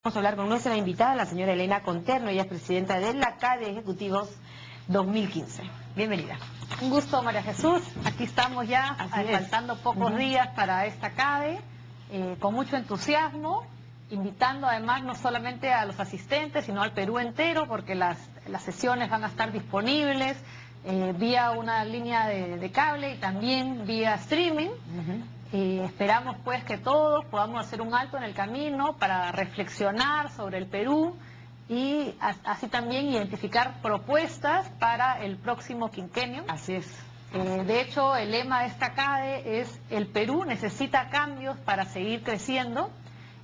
Vamos a hablar con nuestra invitada, la señora Elena Conterno. Ella es presidenta de la CADE Ejecutivos 2015. Bienvenida. Un gusto, María Jesús. Aquí estamos ya, faltando pocos días para esta CADE, con mucho entusiasmo, invitando además no solamente a los asistentes, sino al Perú entero, porque las sesiones van a estar disponibles vía una línea de cable y también vía streaming. Esperamos pues que todos podamos hacer un alto en el camino para reflexionar sobre el Perú y así también identificar propuestas para el próximo quinquenio. Así es. De hecho, el lema de esta CADE es: el Perú necesita cambios para seguir creciendo,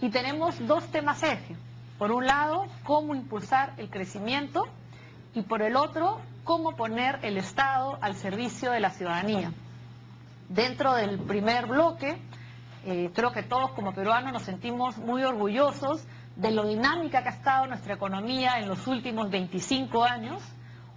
y tenemos dos temas eje. Por un lado, cómo impulsar el crecimiento, y por el otro, cómo poner el Estado al servicio de la ciudadanía. Dentro del primer bloque, creo que todos como peruanos nos sentimos muy orgullosos de lo dinámica que ha estado nuestra economía en los últimos 25 años,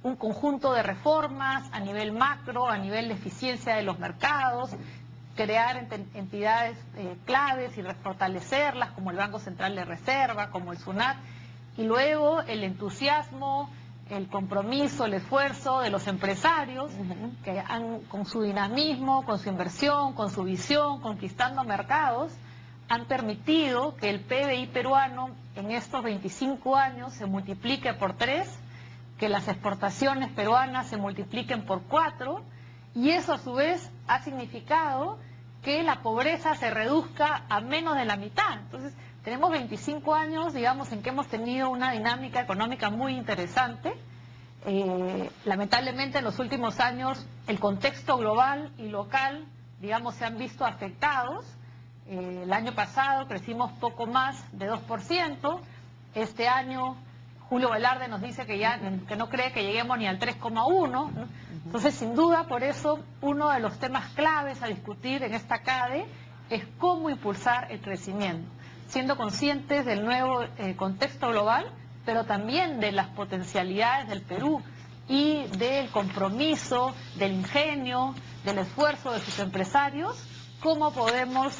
un conjunto de reformas a nivel macro, a nivel de eficiencia de los mercados, crear entidades claves y fortalecerlas, como el Banco Central de Reserva, como el SUNAT, y luego el entusiasmo, el compromiso, el esfuerzo de los empresarios que con su dinamismo, con su inversión, con su visión, conquistando mercados, han permitido que el PBI peruano en estos 25 años se multiplique por 3, que las exportaciones peruanas se multipliquen por 4, y eso a su vez ha significado que la pobreza se reduzca a menos de la mitad. Entonces, tenemos 25 años, digamos, en que hemos tenido una dinámica económica muy interesante. Lamentablemente, en los últimos años, el contexto global y local, digamos, se han visto afectados. El año pasado crecimos poco más de 2%. Este año, Julio Velarde nos dice que no cree que lleguemos ni al 3,1%, ¿no? Entonces, sin duda, por eso, uno de los temas claves a discutir en esta CADE es cómo impulsar el crecimiento, siendo conscientes del nuevo contexto global, pero también de las potencialidades del Perú y del compromiso, del ingenio, del esfuerzo de sus empresarios, cómo podemos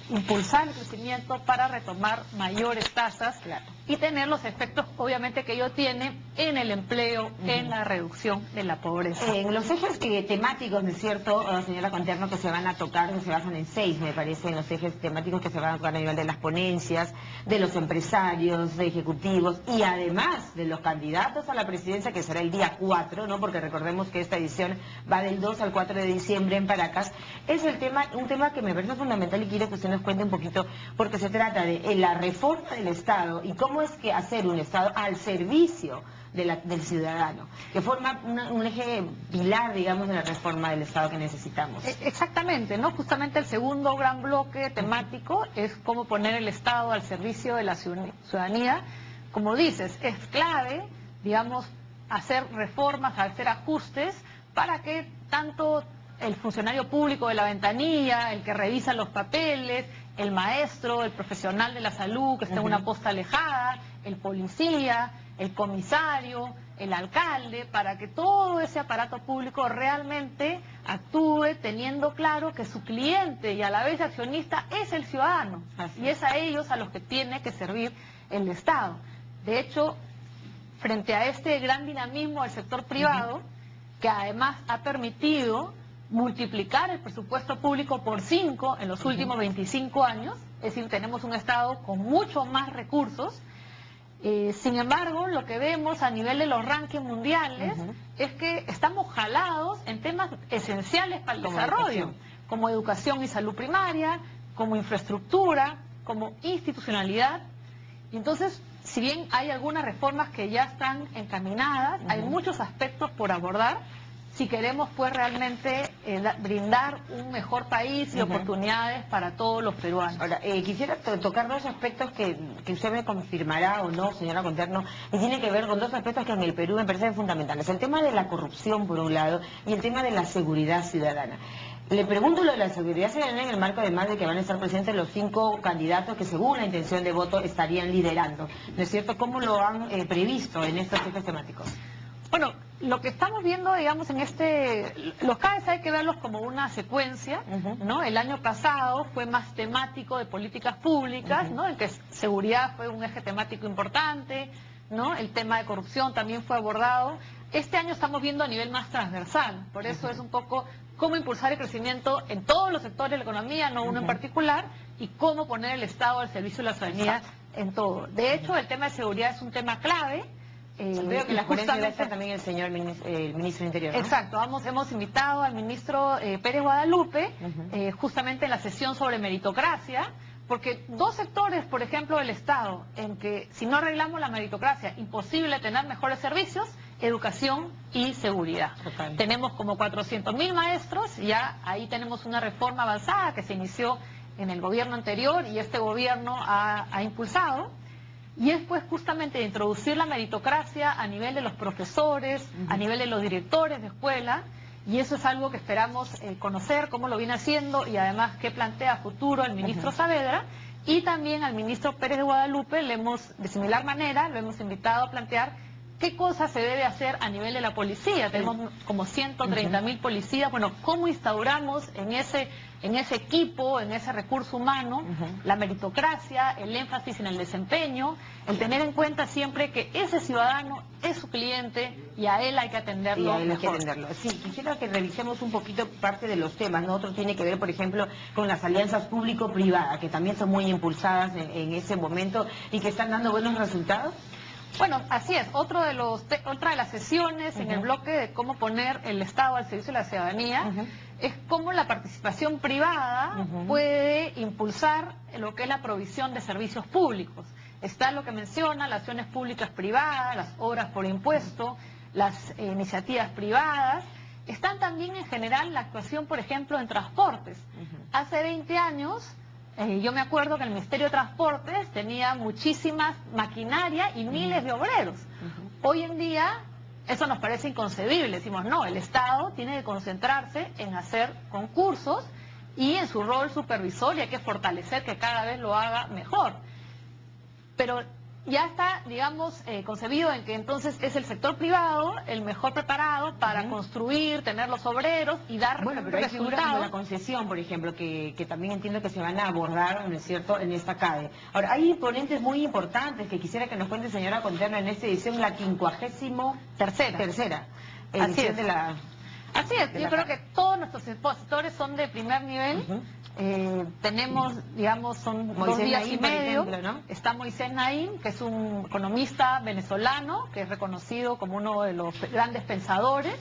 impulsar el crecimiento para retomar mayores tasas y tener los efectos, obviamente, que ello tiene en el empleo, en la reducción de la pobreza. Los ejes temáticos, ¿no es cierto, señora Conterno, que se van a tocar, que se basan en 6, me parece, en los ejes temáticos que se van a tocar a nivel de las ponencias, de los empresarios, de ejecutivos y además de los candidatos a la presidencia, que será el día 4, ¿no? Porque recordemos que esta edición va del 2 al 4 de diciembre en Paracas. Es un tema que me parece fundamental y quiero que usted nos cuente un poquito, porque se trata de la reforma del Estado y cómo es que hacer un Estado al servicio del ciudadano, que forma un eje pilar, digamos, de la reforma del Estado que necesitamos. Exactamente, ¿no? Justamente el segundo gran bloque temático es cómo poner el Estado al servicio de la ciudadanía. Como dices, es clave, digamos, hacer reformas, hacer ajustes para que tanto el funcionario público de la ventanilla, el que revisa los papeles, el maestro, el profesional de la salud que está en una posta alejada, el policía, el comisario, el alcalde, para que todo ese aparato público realmente actúe teniendo claro que su cliente y a la vez accionista es el ciudadano, y es a ellos a los que tiene que servir el Estado. De hecho, frente a este gran dinamismo del sector privado, que además ha permitido multiplicar el presupuesto público por 5 en los últimos 25 años, es decir, tenemos un Estado con mucho más recursos. Sin embargo, lo que vemos a nivel de los rankings mundiales es que estamos jalados en temas esenciales para el desarrollo, como educación y salud primaria, como infraestructura, como institucionalidad. Y entonces, si bien hay algunas reformas que ya están encaminadas, hay muchos aspectos por abordar si queremos pues realmente brindar un mejor país y oportunidades para todos los peruanos. Ahora, quisiera tocar dos aspectos que usted me confirmará o no, señora Conterno, y tiene que ver con dos aspectos que en el Perú me parecen fundamentales: el tema de la corrupción por un lado y el tema de la seguridad ciudadana. Le pregunto lo de la seguridad ciudadana en el marco además de que van a estar presentes los 5 candidatos que según la intención de voto estarían liderando, ¿no es cierto? ¿Cómo lo han previsto en estos ejes temáticos? Bueno, lo que estamos viendo, digamos, los CAES hay que verlos como una secuencia, ¿no? El año pasado fue más temático de políticas públicas, ¿no? En que seguridad fue un eje temático importante, ¿no? El tema de corrupción también fue abordado. Este año estamos viendo a nivel más transversal, por eso es un poco cómo impulsar el crecimiento en todos los sectores de la economía, no uno en particular, y cómo poner el Estado al servicio de la ciudadanía en todo. De hecho, el tema de seguridad es un tema clave. Veo que la ponencia va a estar también el ministro del Interior, ¿no? Exacto, hemos invitado al ministro Pérez Guadalupe, justamente en la sesión sobre meritocracia, porque dos sectores, por ejemplo, del Estado, en que si no arreglamos la meritocracia, imposible tener mejores servicios, educación y seguridad. Total. Tenemos como 400.000 maestros, ya ahí tenemos una reforma avanzada que se inició en el gobierno anterior y este gobierno ha impulsado. Y es pues justamente de introducir la meritocracia a nivel de los profesores, a nivel de los directores de escuela, y eso es algo que esperamos conocer, cómo lo viene haciendo, y además qué plantea a futuro el ministro Saavedra, y también al ministro Pérez de Guadalupe, de similar manera, lo hemos invitado a plantear qué cosas se debe hacer a nivel de la policía. Tenemos como 130.000 policías. Bueno, ¿cómo instauramos en ese equipo, en ese recurso humano, la meritocracia, el énfasis en el desempeño, el tener en cuenta siempre que ese ciudadano es su cliente y a él hay que atenderlo y a él mejor? hay que atenderlo. Sí, quisiera que revisemos un poquito parte de los temas, ¿no? Otro tiene que ver, por ejemplo, con las alianzas público-privadas, que también son muy impulsadas en ese momento y que están dando buenos resultados. Bueno, así es. Otra de las sesiones en el bloque de cómo poner el Estado al servicio de la ciudadanía es cómo la participación privada puede impulsar lo que es la provisión de servicios públicos. Está lo que menciona, las acciones públicas privadas, las obras por impuesto, las iniciativas privadas. Están también en general la actuación, por ejemplo, en transportes. Hace 20 años... yo me acuerdo que el Ministerio de Transportes tenía muchísimas maquinaria y miles de obreros. Hoy en día eso nos parece inconcebible. Decimos, no, el Estado tiene que concentrarse en hacer concursos y en su rol supervisor, y hay que fortalecer que cada vez lo haga mejor. Pero ya está, digamos, concebido en que entonces es el sector privado el mejor preparado para construir, tener los obreros y dar bueno, pero hay figuras como resultados. la concesión, por ejemplo, que también entiendo que se van a abordar, ¿no es cierto?, en esta CADE. Ahora, hay ponentes muy importantes que quisiera que nos cuente, señora Conterno, en esta edición, la 53ª edición de la... Así es, yo creo que todos nuestros expositores son de primer nivel. Tenemos, digamos, son Moisés 2 días Naim, y medio. por ejemplo, ¿no? Está Moisés Naim, que es un economista venezolano, que es reconocido como uno de los grandes pensadores,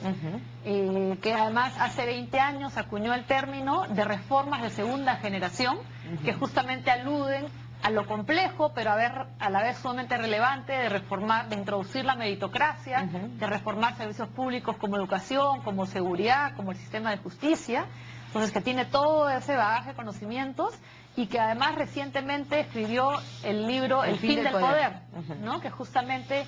que además hace 20 años acuñó el término de reformas de segunda generación, que justamente aluden a lo complejo, pero a la vez sumamente relevante, de reformar, de introducir la meritocracia, de reformar servicios públicos como educación, como seguridad, como el sistema de justicia. Entonces, que tiene todo ese bagaje de conocimientos y que además recientemente escribió el libro El fin del poder, ¿no? Que justamente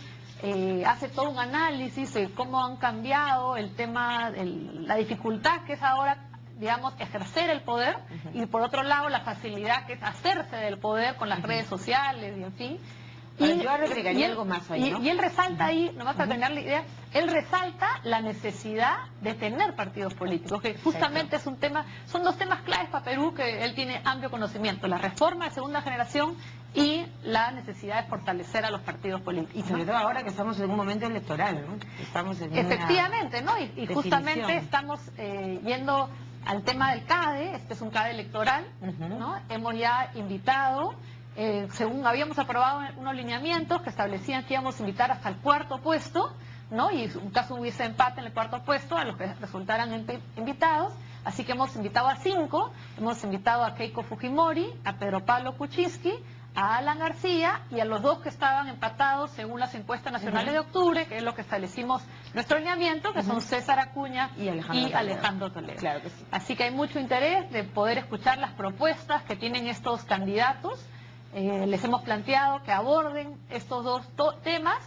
hace todo un análisis de cómo han cambiado el tema, la dificultad que es ahora, digamos, ejercer el poder, y por otro lado la facilidad que es hacerse del poder con las redes sociales y en fin. Yo agregaría algo más ahí, ¿no? Y él resalta ahí, nomás para terminar la idea, él resalta la necesidad de tener partidos políticos, que justamente es un tema, son 2 temas claves para Perú que él tiene amplio conocimiento: la reforma de segunda generación y la necesidad de fortalecer a los partidos políticos. Y sobre todo ahora que estamos en un momento electoral, ¿no? Estamos en efectivamente, ¿no? Y justamente estamos yendo al tema del CADE. Este es un CADE electoral, ¿no? Hemos ya invitado, según habíamos aprobado unos lineamientos que establecían que íbamos a invitar hasta el 4.º puesto, ¿no? Y en caso hubiese empate en el 4.º puesto, a los que resultaran invitados. Así que hemos invitado a 5, hemos invitado a Keiko Fujimori, a Pedro Pablo Kuczynski, a Alan García y a los 2 que estaban empatados según las encuestas nacionales de octubre, que es lo que establecimos nuestro lineamiento, que son César Acuña y Alejandro Toledo. Claro que sí. Así que hay mucho interés de poder escuchar las propuestas que tienen estos candidatos. Les hemos planteado que aborden estos 2 temas: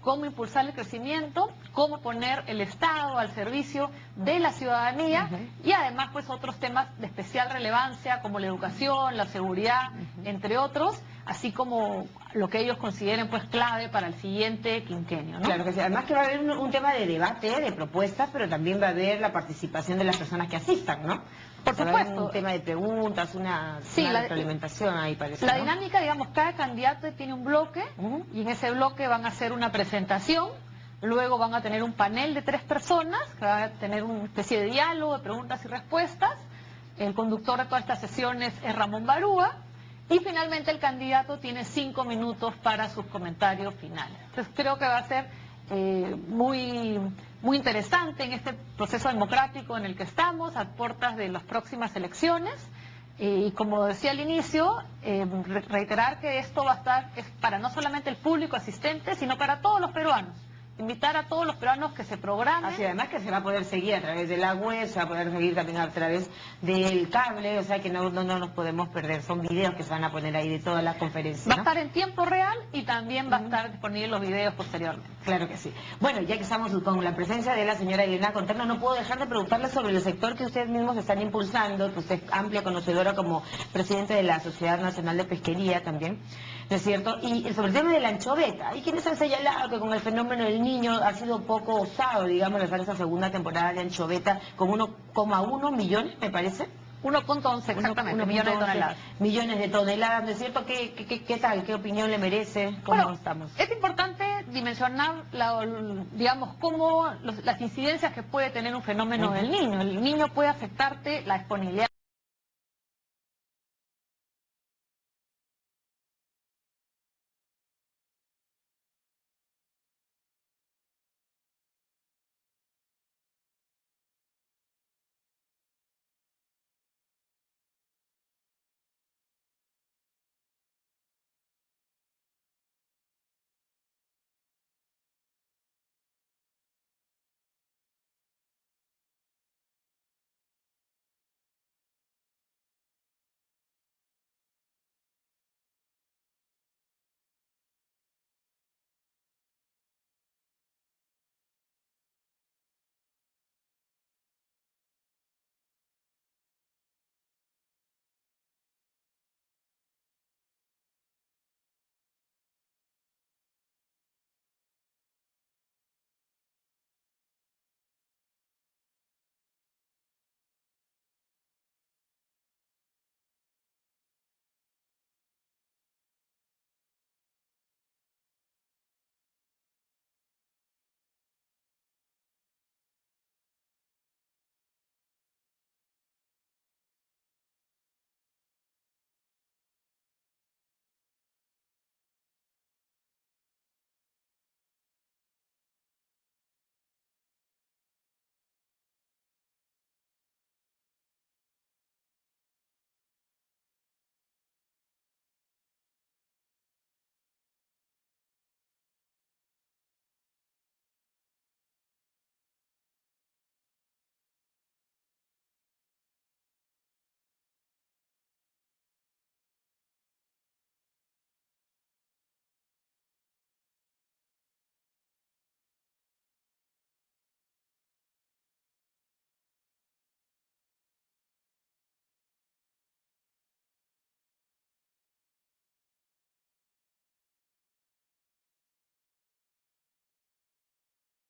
cómo impulsar el crecimiento, cómo poner el Estado al servicio de la ciudadanía y además pues otros temas de especial relevancia como la educación, la seguridad, entre otros, así como lo que ellos consideren pues clave para el siguiente quinquenio, ¿no? Claro que sí, además que va a haber un tema de debate, de propuestas, pero también va a haber la participación de las personas que asistan, ¿no? Por O sea, va a haber supuesto. un tema de preguntas, una retroalimentación ahí parece, La ¿no? dinámica, digamos, cada candidato tiene un bloque y en ese bloque van a hacer una presentación, luego van a tener un panel de 3 personas, que van a tener una especie de diálogo, de preguntas y respuestas. El conductor de todas estas sesiones es Ramón Barúa y finalmente el candidato tiene 5 minutos para sus comentarios finales. Entonces creo que va a ser muy interesante en este proceso democrático en el que estamos, a puertas de las próximas elecciones. Y como decía al inicio, reiterar que esto va a estar es para no solamente el público asistente, sino para todos los peruanos. Invitar a todos los peruanos que se programen. Así, además que se va a poder seguir a través de la web, se va a poder seguir también a través del cable, o sea que no nos podemos perder. Son videos que se van a poner ahí de todas las conferencias, Va a ¿no? estar en tiempo real y también va a estar disponible los videos posteriormente. Claro que sí. Bueno, ya que estamos con la presencia de la señora Elena Conterno, no puedo dejar de preguntarle sobre el sector que ustedes mismos están impulsando, que usted es amplia conocedora como presidente de la Sociedad Nacional de Pesquería también, ¿no es cierto? Y sobre el tema de la anchoveta, hay quienes han señalado que con el fenómeno del Niño ha sido poco osado, digamos, lanzar esa segunda temporada de anchoveta con 1,1 millones, me parece. 1.11 exactamente, millones de toneladas. Millones de toneladas, ¿no es cierto? ¿Qué tal? ¿Qué opinión le merece? ¿Cómo Bueno, estamos? es importante dimensionar, digamos, cómo las incidencias que puede tener un fenómeno del Niño. El Niño puede afectarte la disponibilidad